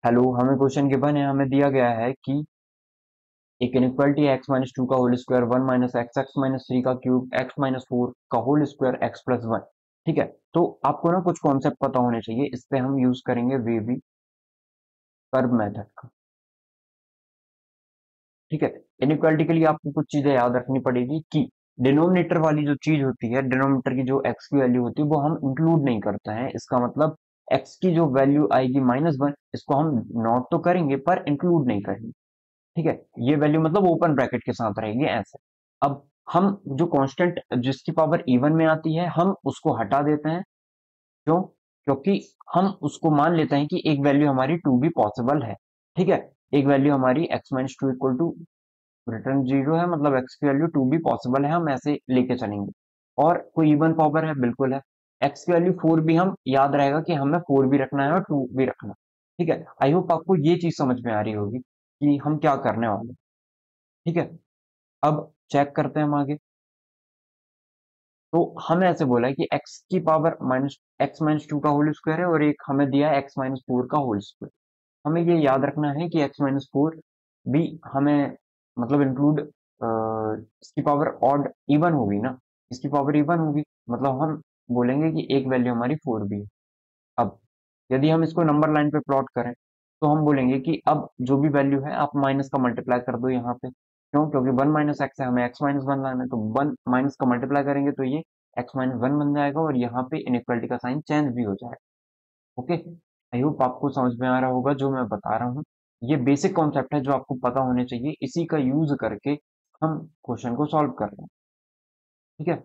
Hello, हमें question given है, हमें दिया गया है कि एक इनइक्वालिटी एक्स माइनस टू का whole square one minus x x minus three का क्यूब एक्स माइनस फोर का whole square x plus one. ठीक है, तो आपको ना कुछ कॉन्सेप्ट पता होने चाहिए, इस पे हम यूज करेंगे वेवी कर्व मेथड का। ठीक है, इनइक्वालिटी के लिए आपको कुछ चीजें याद रखनी पड़ेगी कि डिनोमिनेटर वाली जो चीज होती है, डिनोमिनेटर की जो एक्स की वैल्यू होती है वो हम इंक्लूड नहीं करते हैं। इसका मतलब एक्स की जो वैल्यू आएगी माइनस वन, इसको हम नोट तो करेंगे पर इंक्लूड नहीं करेंगे। ठीक है, ये वैल्यू मतलब ओपन ब्रैकेट के साथ रहेगी ऐसे। अब हम जो कांस्टेंट जिसकी पावर इवन में आती है हम उसको हटा देते हैं। क्यों? क्योंकि हम उसको मान लेते हैं कि एक वैल्यू हमारी टू भी पॉसिबल है। ठीक है, एक वैल्यू हमारी x minus two equal to return zero है, मतलब एक्स की वैल्यू टू भी पॉसिबल है, हम ऐसे लेके चलेंगे। और कोई इवन पावर है, बिल्कुल है। एक्स की वैल्यू फोर भी हम याद रहेगा कि हमें फोर भी रखना है और टू भी रखना है। ठीक है, आई होप आपको ये चीज समझ में आ रही होगी कि हम क्या करने वाले हैं। ठीक है, अब चेक करते हैं हम आगे। तो हमें ऐसे बोला है कि x की power minus x minus two का होल स्क्वायर है और एक हमें दिया है एक्स माइनस फोर का होल स्क्वायर। हमें ये याद रखना है कि एक्स माइनस फोर भी हमें मतलब इंक्लूड इसकी पावर ऑड इवन होगी ना, इसकी पावर इवन होगी, मतलब हम बोलेंगे कि एक वैल्यू हमारी फोर भी है। अब यदि हम इसको नंबर लाइन पे प्लॉट करें तो हम बोलेंगे कि अब जो भी वैल्यू है आप माइनस का मल्टीप्लाई कर दो यहाँ पे। क्यों? क्योंकि वन माइनस एक्स है, हमें एक्स माइनस वन लाना है, तो वन माइनस का मल्टीप्लाई करेंगे तो ये एक्स माइनस वन बन जाएगा और यहाँ पे इनइक्वालिटी का साइन चेंज भी हो जाएगा। ओके, आई होप आपको समझ में आ रहा होगा जो मैं बता रहा हूँ। ये बेसिक कॉन्सेप्ट है जो आपको पता होने चाहिए, इसी का यूज करके हम क्वेश्चन को सॉल्व कर रहे हैं। ठीक है,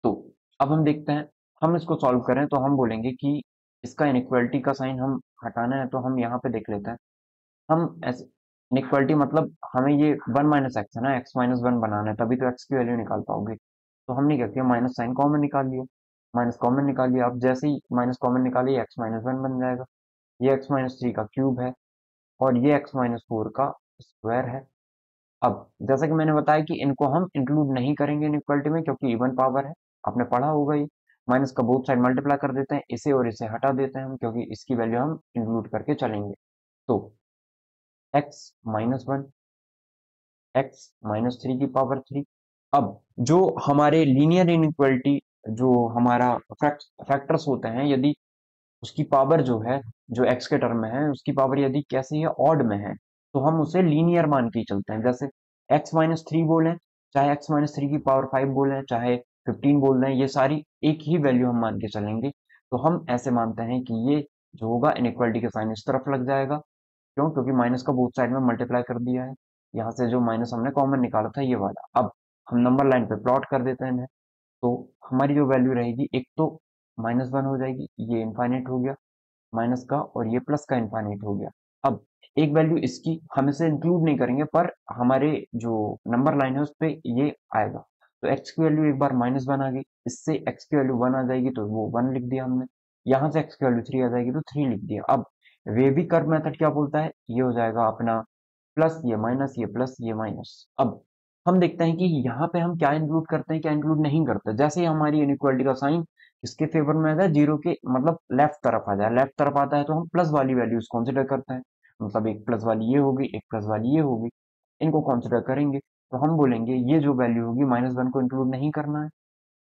तो अब हम देखते हैं, हम इसको सॉल्व करें तो हम बोलेंगे कि इसका इनइक्वालिटी का साइन हम हटाना है, तो हम यहाँ पे देख लेते हैं। हम ऐसे इनइक्वालिटी मतलब हमें ये वन माइनस एक्स है ना, एक्स माइनस वन बनाना है, तभी तो एक्स की वैल्यू निकाल पाओगे। तो हमने क्या किया, माइनस साइन कॉमन निकाल लिया। माइनस कॉमन निकाल लिया, अब जैसे ही माइनस कॉमन निकालिए एक्स माइनस वन बन जाएगा। ये एक्स माइनस थ्री का क्यूब है और ये एक्स माइनस फोर का स्क्वायर है। अब जैसा कि मैंने बताया कि इनको हम इंक्लूड नहीं करेंगे इनइक्वालिटी में क्योंकि इवन पावर है, आपने पढ़ा होगा ये। माइनस का बोथ साइड मल्टीप्लाई कर देते हैं, इसे और इसे हटा देते हैं हम क्योंकि इसकी वैल्यू हम इंक्लूड करके चलेंगे। तो x minus one, x minus three की पावर थ्री। अब जो हमारे लीनियर इनइक्वालिटी, जो हमारा फैक्टर्स होते हैं, यदि उसकी पावर जो है, जो एक्स के टर्म में है उसकी पावर यदि कैसी है, ऑड में है, तो हम उसे लीनियर मान के ही चलते हैं। जैसे एक्स माइनस थ्री बोले, चाहे एक्स माइनस थ्री की पावर फाइव बोले, चाहे फिफ्टीन बोल रहे हैं, ये सारी एक ही वैल्यू हम मान के चलेंगे। तो हम ऐसे मानते हैं कि ये जो होगा इनइक्वालिटी का साइन इस तरफ लग जाएगा। क्यों? क्योंकि माइनस का बोथ साइड में मल्टीप्लाई कर दिया है। यहाँ से जो माइनस हमने कॉमन निकाला था ये वाला, अब हम नंबर लाइन पे प्लॉट कर देते हैं इन्हें। तो हमारी जो वैल्यू रहेगी, एक तो माइनस वन हो जाएगी, ये इनफाइनाइट हो गया माइनस का, और ये प्लस का इनफाइनाइट हो गया। अब एक वैल्यू इसकी हम इसे इंक्लूड नहीं करेंगे पर हमारे जो नंबर लाइन है उस पे ये आएगा। तो एक्स की वैल्यू एक बार माइनस वन आ गई, इससे एक्स की वैल्यू वन आ जाएगी तो वो वन लिख दिया हमने। यहाँ से एक्स की वैल्यू थ्री आ जाएगी तो थ्री लिख दिया। अब वेवी कर्व मेथड क्या बोलता है, ये हो जाएगा अपना प्लस ये माइनस, ये प्लस ये माइनस। अब हम देखते हैं कि यहाँ पे हम क्या इंक्लूड करते हैं क्या इंक्लूड नहीं करते। जैसे ही हमारी इनइक्वालिटी का साइन किसके फेवर में आ जाए, जीरो के मतलब लेफ्ट तरफ आ जाए, लेफ्ट तरफ आता है तो हम प्लस वाली वैल्यूज कंसिडर करते हैं। मतलब एक प्लस वाली ये होगी, एक प्लस वाली ये होगी, इनको कंसिडर करेंगे। तो हम बोलेंगे ये जो वैल्यू होगी माइनस वन को इंक्लूड नहीं करना है,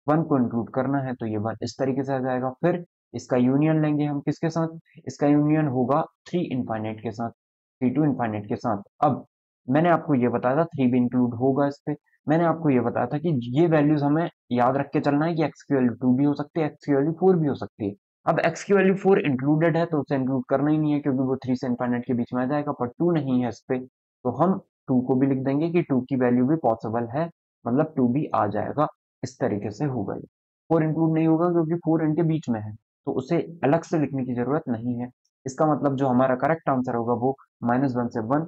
वन को इंक्लूड करना है, तो ये वन इस तरीके से आ जाएगा। फिर इसका यूनियन लेंगे हम किसके साथ, इसका यूनियन होगा थ्री इनफाइनाइट के साथ, थ्री टू इनफाइनाइट के साथ। अब मैंने आपको ये बताया था थ्री भी इंक्लूड होगा इस पे। मैंने आपको ये बताया था कि ये वैल्यूज हमें याद रख के चलना है कि एक्स की वैल्यू टू भी हो सकती है, एक्स की वैल्यू फोर भी हो सकती है। अब एक्स की वैल्यू फोर इंक्लूडेड है तो उसे इंक्लूड करना ही नहीं है क्योंकि वो थ्री से इनफाइनाइट के बीच में आ जाएगा, पर टू नहीं है इस पे, तो हम टू को भी लिख देंगे कि टू की वैल्यू भी पॉसिबल है, मतलब टू भी आ जाएगा। इस तरीके से होगा ये। फोर इंक्लूड नहीं होगा क्योंकि फोर इनके बीच में है, तो उसे अलग से लिखने की जरूरत नहीं है। इसका मतलब जो हमारा करेक्ट आंसर होगा वो माइनस वन से वन,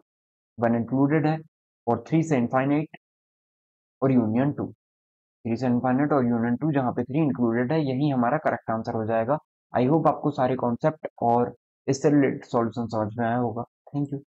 वन इंक्लूडेड है, और थ्री से इनफाइनाइट और यूनियन टू, थ्री से इनफाइनाइट और यूनियन टू जहाँ पे थ्री इंक्लूडेड है, यही हमारा करेक्ट आंसर हो जाएगा। आई होप आपको सारे कॉन्सेप्ट और इससे रिलेटेड सॉल्यूशन समझ में आया होगा। Thank you.